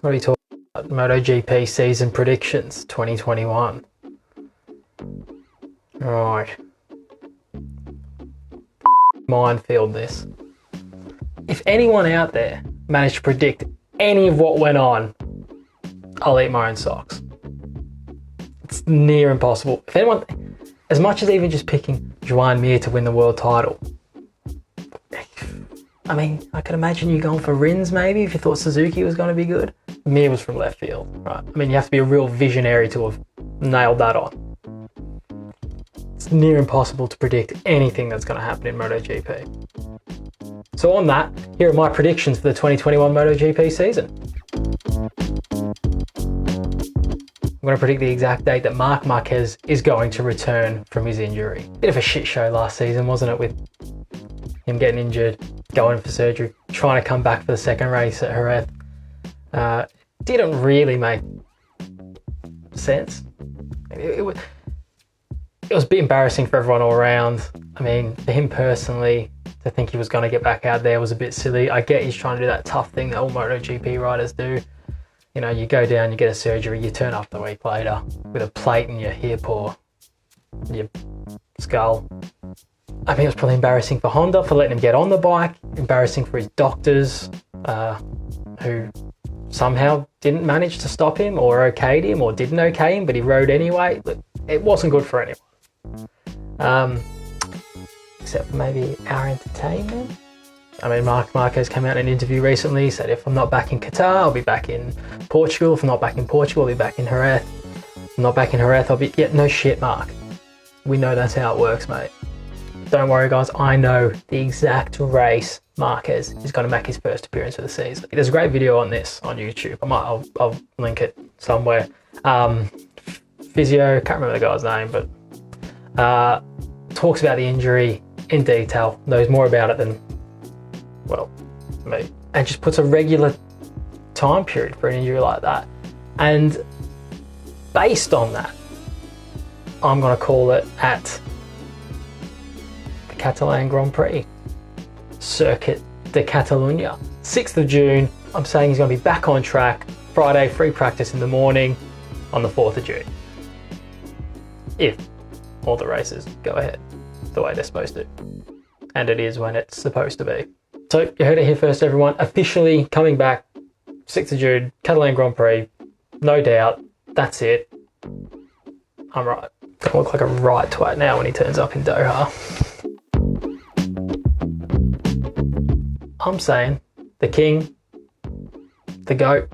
What are we talking about? MotoGP season predictions 2021. Right. Minefield this. If anyone out there managed to predict any of what went on, I'll eat my own socks. It's near impossible. If anyone, as much as even just picking Joan Mir to win the world title, I mean, I could imagine you going for Rins maybe if you thought Suzuki was going to be good. Mir was from left field, right? I mean, you have to be a real visionary to have nailed that on. It's near impossible to predict anything that's going to happen in MotoGP. So on that, here are my predictions for the 2021 MotoGP season. I'm going to predict the exact date that Marc Marquez is going to return from his injury. Bit of a shit show last season, wasn't it, with him getting injured, going for surgery, trying to come back for the second race at Jerez. Didn't really make sense. It was a bit embarrassing for everyone all around. I mean, for him personally, to think he was going to get back out there was a bit silly. I get he's trying to do that tough thing that all MotoGP riders do. You know, you go down, you get a surgery, you turn up the week later with a plate in your hip or your skull. I think it was probably embarrassing for Honda for letting him get on the bike, embarrassing for his doctors, who somehow didn't manage to stop him or okayed him or didn't okay him, but he rode anyway. Look, it wasn't good for anyone. Except for maybe our entertainment. I mean, Marc Marquez came out in an interview recently, said if I'm not back in Qatar, I'll be back in Portugal. If I'm not back in Portugal, I'll be back in Jerez. If I'm not back in Jerez, I'll be... Yeah, no shit, Marc. We know that's how it works, mate. Don't worry, guys. I know the exact race Marquez is going to make his first appearance of the season. There's a great video on this on YouTube. I'll link it somewhere. Physio, can't remember the guy's name, but talks about the injury in detail, knows more about it than, well, me, and just puts a regular time period for an injury like that. And based on that, I'm going to call it at the Catalan Grand Prix, Circuit de Catalunya. 6th of June, I'm saying he's going to be back on track. Friday, free practice in the morning on the 4th of June. If all the races go ahead the way they're supposed to. And it is when it's supposed to be. So you heard it here first, everyone. Officially coming back, 6th of June, Catalan Grand Prix. No doubt. That's it. I'm right. I look like a right twat now when he turns up in Doha. I'm saying the king, the GOAT,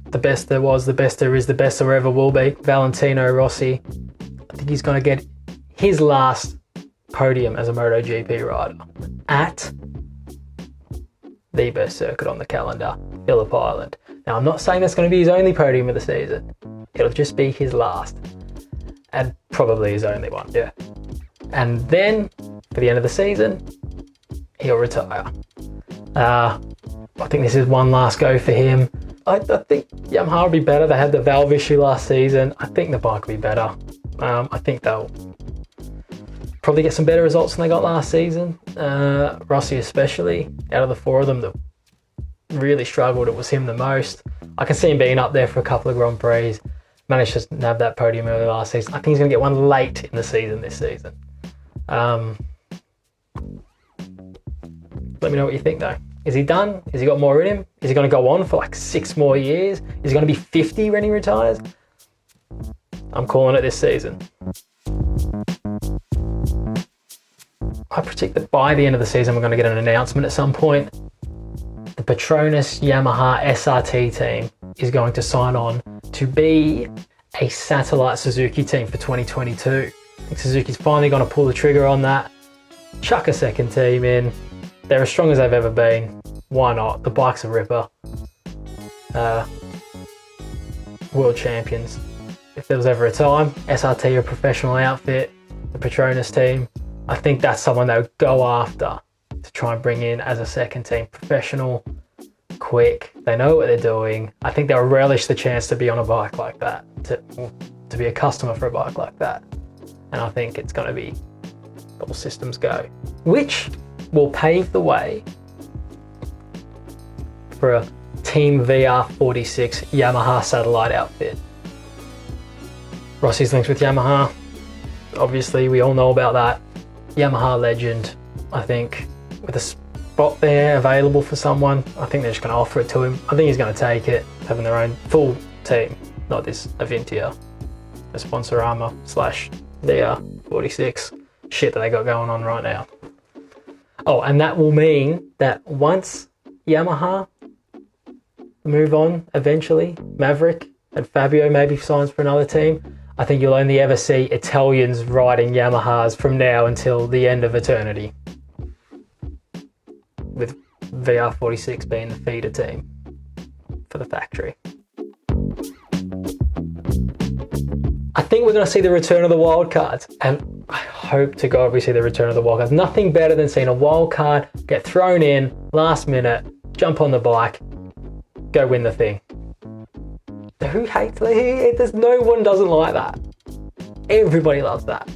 the best there was, the best there is, the best there ever will be, Valentino Rossi. I think he's going to get his last podium as a MotoGP rider at the best circuit on the calendar, Phillip Island. Now, I'm not saying that's going to be his only podium of the season. It'll just be his last. And probably his only one, yeah. And then, for the end of the season, he'll retire. I think this is one last go for him. I think Yamaha will be better. They had the valve issue last season. I think the bike will be better. I think they'll probably get some better results than they got last season. Rossi especially, out of the four of them that really struggled, it was him the most. I can see him being up there for a couple of Grand Prix. Managed to nab that podium early last season. I think he's going to get one late in the season this season. Let me know what you think though. Is he done? Has he got more in him? Is he going to go on for like 6 more years? Is he going to be 50 when he retires? I'm calling it this season. I predict that by the end of the season, we're going to get an announcement at some point. The Petronas Yamaha SRT team is going to sign on to be a satellite Suzuki team for 2022. I think Suzuki's finally going to pull the trigger on that. Chuck a second team in. They're as strong as they've ever been. Why not? The bike's a ripper. World champions. If there was ever a time, SRT are a professional outfit, the Petronas team, I think that's someone they would go after to try and bring in as a second team. Professional, quick, they know what they're doing. I think they'll relish the chance to be on a bike like that, to be a customer for a bike like that. And I think it's going to be all systems go, which will pave the way for a Team VR46 Yamaha satellite outfit. Rossi's links with Yamaha. Obviously, we all know about that. Yamaha legend, I think, with a spot there available for someone, I think they're just going to offer it to him. I think he's going to take it, having their own full team, not this Avintia, a Sponsorama / VR46 shit that they got going on right now. Oh, and that will mean that once Yamaha move on eventually, Maverick and Fabio maybe signs for another team, I think you'll only ever see Italians riding Yamahas from now until the end of eternity, with VR46 being the feeder team for the factory. I think we're going to see the return of the wildcards, and I hope to God we see the return of the wildcards. Nothing better than seeing a wildcard get thrown in last minute, jump on the bike, go win the thing. Who hates that? There's no one doesn't like that. Everybody loves that.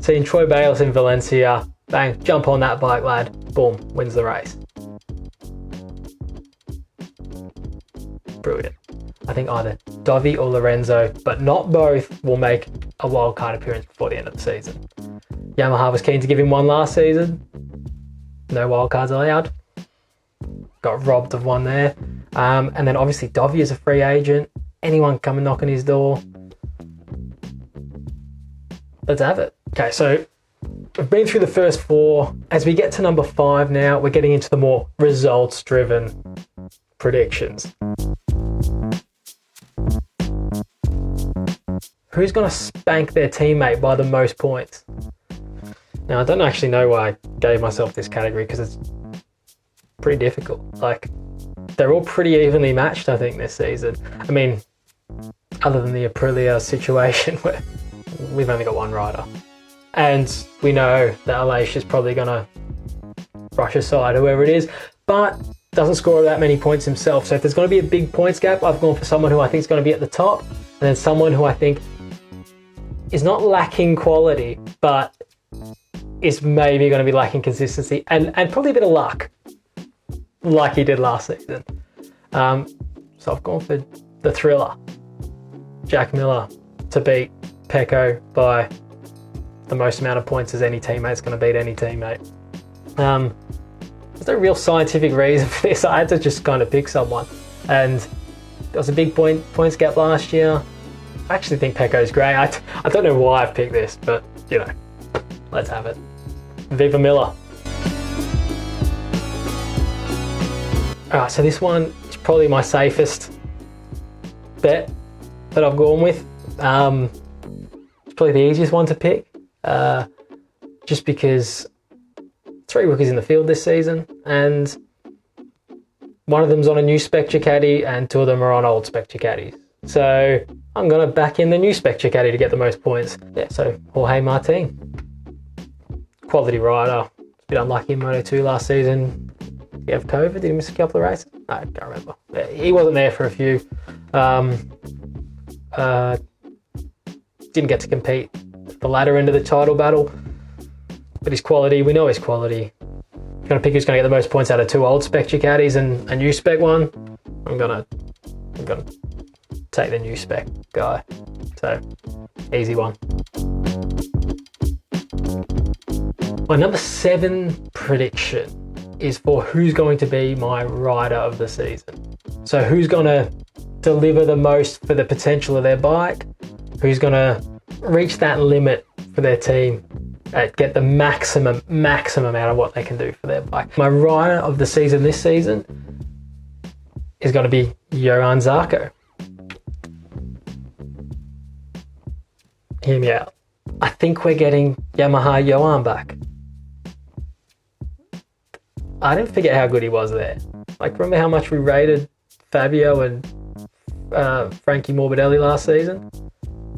Seeing Troy Bayliss in Valencia, bang, jump on that bike, lad, boom, wins the race. Brilliant. I think either Dovi or Lorenzo, but not both, will make a wildcard appearance before the end of the season. Yamaha was keen to give him one last season. No wildcards allowed. Got robbed of one there. And then obviously Dovi is a free agent. Anyone come and knock on his door, let's have it. Okay, so we've been through the first 4. As we get to number 5 now, we're getting into the more results-driven predictions. Who's going to spank their teammate by the most points? Now, I don't actually know why I gave myself this category, because it's pretty difficult. Like, they're all pretty evenly matched, I think, this season. I mean, other than the Aprilia situation where we've only got one rider. And we know that Aleix is probably going to brush aside whoever it is, but doesn't score that many points himself. So if there's going to be a big points gap, I've gone for someone who I think is going to be at the top, and then someone who I think is not lacking quality, but is maybe going to be lacking consistency and probably a bit of luck, like he did last season. So I've gone for the thriller, Jack Miller, to beat Pecco by the most amount of points as any teammate's going to beat any teammate. There's no real scientific reason for this. I had to just kind of pick someone, and there was a big points gap last year. I actually think Pecco's great. I don't know why I've picked this, but you know, let's have it. Viva Miller. Alright, so this one is probably my safest bet that I've gone with. It's probably the easiest one to pick, just because 3 rookies in the field this season, and one of them's on a new spec Ducati and 2 of them are on old spec Ducatis. So I'm going to back in the new spec Ducati to get the most points. Yeah, so Jorge Martin. Quality rider. A bit unlucky in Moto2 last season. Did he have COVID? Did he miss a couple of races? No, I can't remember. Yeah, he wasn't there for a few. Didn't get to compete at the latter end of the title battle. But his quality, we know his quality. If you're going to pick who's going to get the most points out of 2 old spec Ducatis and a new spec one, I'm going to take the new spec guy. So, easy one. My number 7 prediction is for who's going to be my rider of the season. So who's going to deliver the most for the potential of their bike, who's going to reach that limit for their team, get the maximum out of what they can do for their bike. My rider of the season this season is going to be Johan Zarco. Hear me out. I think we're getting Yamaha Johan back. I didn't forget how good he was there. Like, remember how much we rated Fabio and Frankie Morbidelli last season?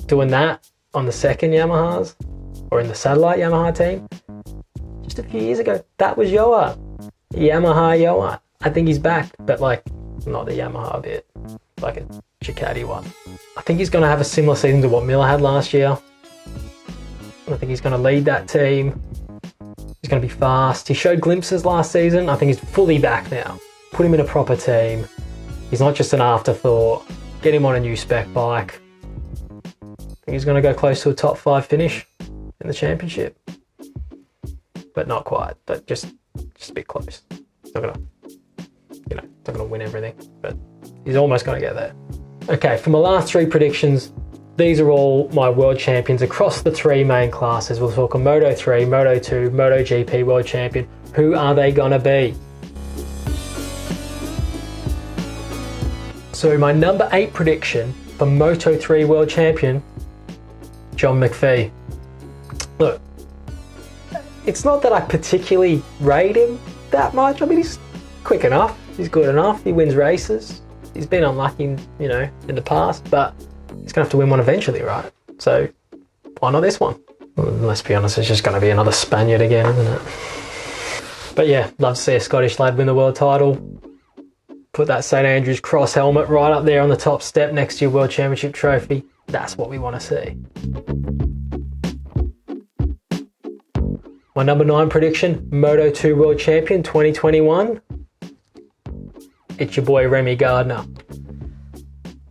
Doing that on the second Yamahas, or in the satellite Yamaha team, just a few years ago. That was Johan. Yamaha Johan. I think he's back, but like, not the Yamaha bit, like a Ducati one. I think he's going to have a similar season to what Miller had last year. I think he's going to lead that team. He's going to be fast. He showed glimpses last season. I think he's fully back now. Put him in a proper team. He's not just an afterthought. Get him on a new spec bike. I think he's going to go close to a top 5 finish in the championship. But not quite, but just a bit close. He's not going to, not going to win everything, but he's almost going to get there. Okay, for my last 3 predictions, these are all my world champions across the 3 main classes. We'll talk on Moto 3, Moto 2, MotoGP world champion. Who are they going to be? So my number 8 prediction for Moto 3 world champion, John McPhee. Look, it's not that I particularly rate him that much. I mean, he's quick enough, he's good enough, he wins races. He's been unlucky, in the past, but he's going to have to win one eventually, right? So why not this one? Well, let's be honest, it's just going to be another Spaniard again, isn't it? But yeah, love to see a Scottish lad win the world title. Put that St Andrews cross helmet right up there on the top step next to your World Championship trophy. That's what we want to see. My number 9 prediction, Moto 2 World Champion 2021. It's your boy Remy Gardner.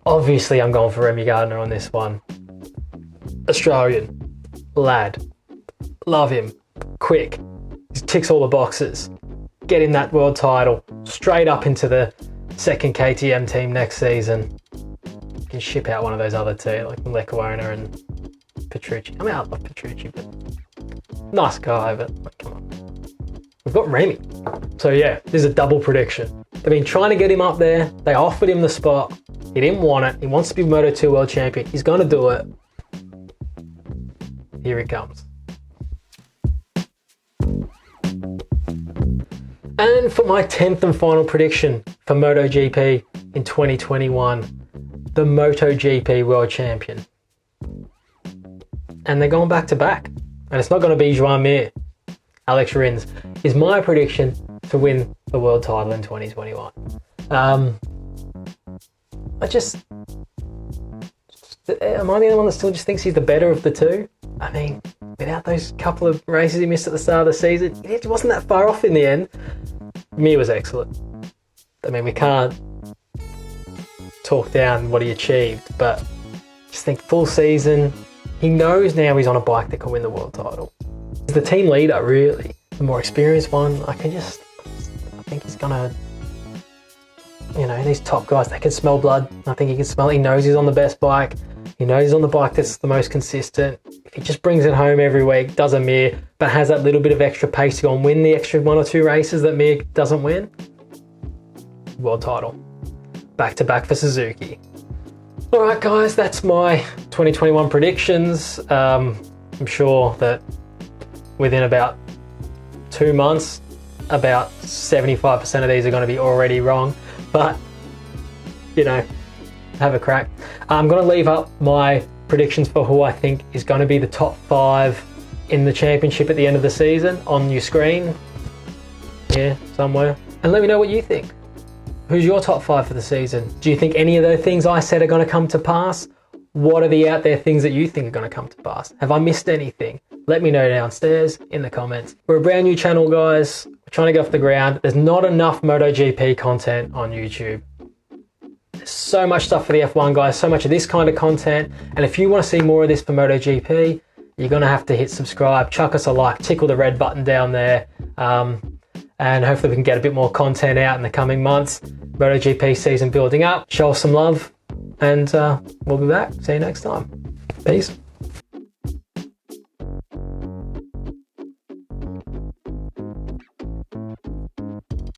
Obviously I'm going for Remy Gardner on this one. Australian, lad, love him, quick, he ticks all the boxes. Get him that world title, straight up into the second KTM team next season. You can ship out one of those other 2, like Lecuona and Petrucci. I mean, I love Petrucci, but nice guy, but like, come on. We've got Remy. So yeah, this is a double prediction. They've been trying to get him up there. They offered him the spot. He didn't want it. He wants to be Moto 2 world champion. He's going to do it. Here he comes. And for my 10th and final prediction for MotoGP in 2021, the MotoGP world champion. And they're going back to back. And it's not going to be Joan Mir. Alex Rins is my prediction to win the world title in 2021. Am I the only one that still just thinks he's the better of the 2? I mean, without those couple of races he missed at the start of the season, it wasn't that far off in the end. Mir was excellent. I mean, we can't talk down what he achieved, but just think full season, he knows now he's on a bike that can win the world title. He's the team leader, really, the more experienced one. I think he's gonna, these top guys, they can smell blood. I think he can smell it. He knows he's on the best bike. He knows he's on the bike that's the most consistent. If he just brings it home every week, does a Mir, but has that little bit of extra pace to go and win the extra 1 or 2 races that Mir doesn't win, world title. Back to back for Suzuki. All right, guys, that's my 2021 predictions. I'm sure that within about 2 months, about 75% of these are going to be already wrong, but have a crack. I'm going to leave up my predictions for who I think is going to be the top 5 in the championship at the end of the season on your screen, somewhere, and let me know what you think. Who's your top 5 for the season? Do you think any of those things I said are going to come to pass? What are the out there things that you think are going to come to pass? Have I missed anything? Let me know downstairs in the comments. We're a brand new channel, guys. We're trying to get off the ground. There's not enough MotoGP content on YouTube. There's so much stuff for the F1 guys, so much of this kind of content. And if you want to see more of this for MotoGP, you're going to have to hit subscribe, chuck us a like, tickle the red button down there. And hopefully we can get a bit more content out in the coming months. MotoGP season building up. Show us some love and we'll be back. See you next time. Peace.